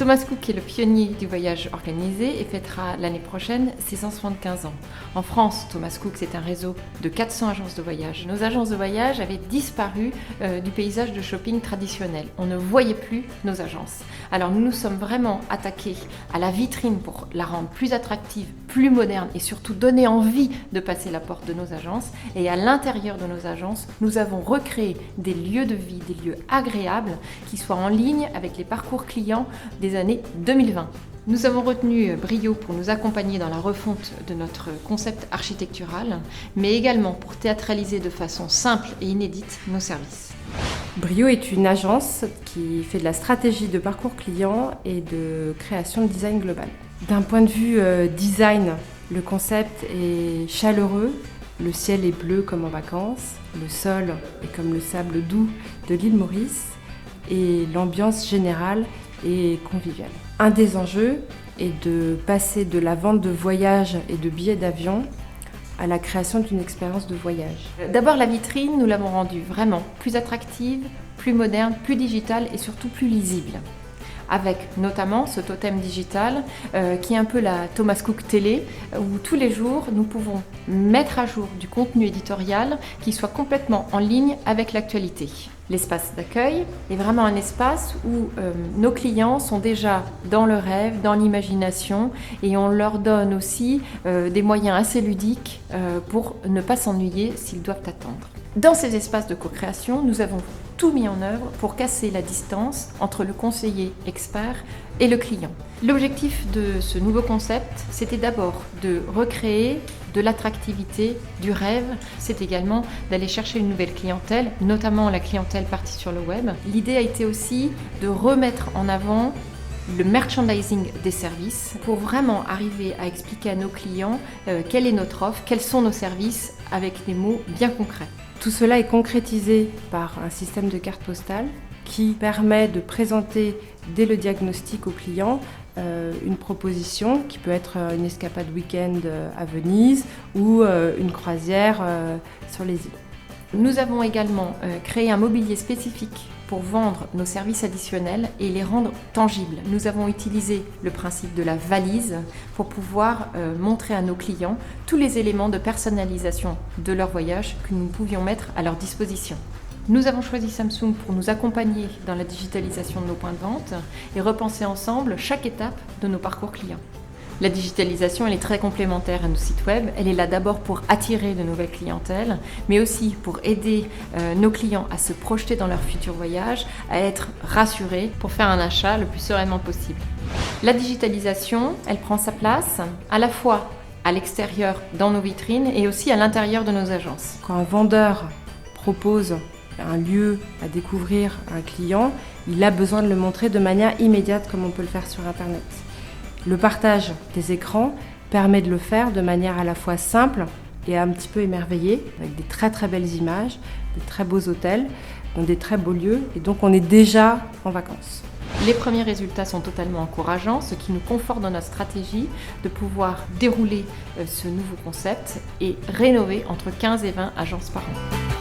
Thomas Cook est le pionnier du voyage organisé et fêtera l'année prochaine ses 175 ans. En France, Thomas Cook, c'est un réseau de 400 agences de voyage. Nos agences de voyage avaient disparu du paysage de shopping traditionnel. On ne voyait plus nos agences. Alors nous nous sommes vraiment attaqués à la vitrine pour la rendre plus attractive, plus moderne et surtout donner envie de passer la porte de nos agences. Et à l'intérieur de nos agences, nous avons recréé des lieux de vie, des lieux agréables qui soient en ligne avec les parcours clients des années 2020. Nous avons retenu Brio pour nous accompagner dans la refonte de notre concept architectural, mais également pour théâtraliser de façon simple et inédite nos services. Brio est une agence qui fait de la stratégie de parcours client et de création de design global. D'un point de vue design, le concept est chaleureux, le ciel est bleu comme en vacances, le sol est comme le sable doux de l'île Maurice et l'ambiance générale est conviviale. Un des enjeux est de passer de la vente de voyages et de billets d'avion à la création d'une expérience de voyage. D'abord, la vitrine, nous l'avons rendue vraiment plus attractive, plus moderne, plus digitale et surtout plus lisible. Avec notamment ce totem digital qui est un peu la Thomas Cook télé, où tous les jours nous pouvons mettre à jour du contenu éditorial qui soit complètement en ligne avec l'actualité. L'espace d'accueil est vraiment un espace où nos clients sont déjà dans le rêve, dans l'imagination, et on leur donne aussi des moyens assez ludiques pour ne pas s'ennuyer s'ils doivent attendre. Dans ces espaces de co-création, nous avons tout mis en œuvre pour casser la distance entre le conseiller expert et le client. L'objectif de ce nouveau concept, c'était d'abord de recréer de l'attractivité, du rêve. C'est également d'aller chercher une nouvelle clientèle, notamment la clientèle partie sur le web. L'idée a été aussi de remettre en avant le merchandising des services pour vraiment arriver à expliquer à nos clients quelle est notre offre, quels sont nos services avec des mots bien concrets. Tout cela est concrétisé par un système de carte postale qui permet de présenter dès le diagnostic au client une proposition qui peut être une escapade week-end à Venise ou une croisière sur les îles. Nous avons également créé un mobilier spécifique pour vendre nos services additionnels et les rendre tangibles. Nous avons utilisé le principe de la valise pour pouvoir montrer à nos clients tous les éléments de personnalisation de leur voyage que nous pouvions mettre à leur disposition. Nous avons choisi Samsung pour nous accompagner dans la digitalisation de nos points de vente et repenser ensemble chaque étape de nos parcours clients. La digitalisation, elle est très complémentaire à nos sites web. Elle est là d'abord pour attirer de nouvelles clientèles, mais aussi pour aider nos clients à se projeter dans leur futur voyage, à être rassurés pour faire un achat le plus sereinement possible. La digitalisation, elle prend sa place à la fois à l'extérieur dans nos vitrines et aussi à l'intérieur de nos agences. Quand un vendeur propose un lieu à découvrir à un client, il a besoin de le montrer de manière immédiate comme on peut le faire sur Internet. Le partage des écrans permet de le faire de manière à la fois simple et un petit peu émerveillée, avec des très très belles images, des très beaux hôtels, des très beaux lieux, et donc on est déjà en vacances. Les premiers résultats sont totalement encourageants, ce qui nous conforte dans notre stratégie de pouvoir dérouler ce nouveau concept et rénover entre 15 et 20 agences par an.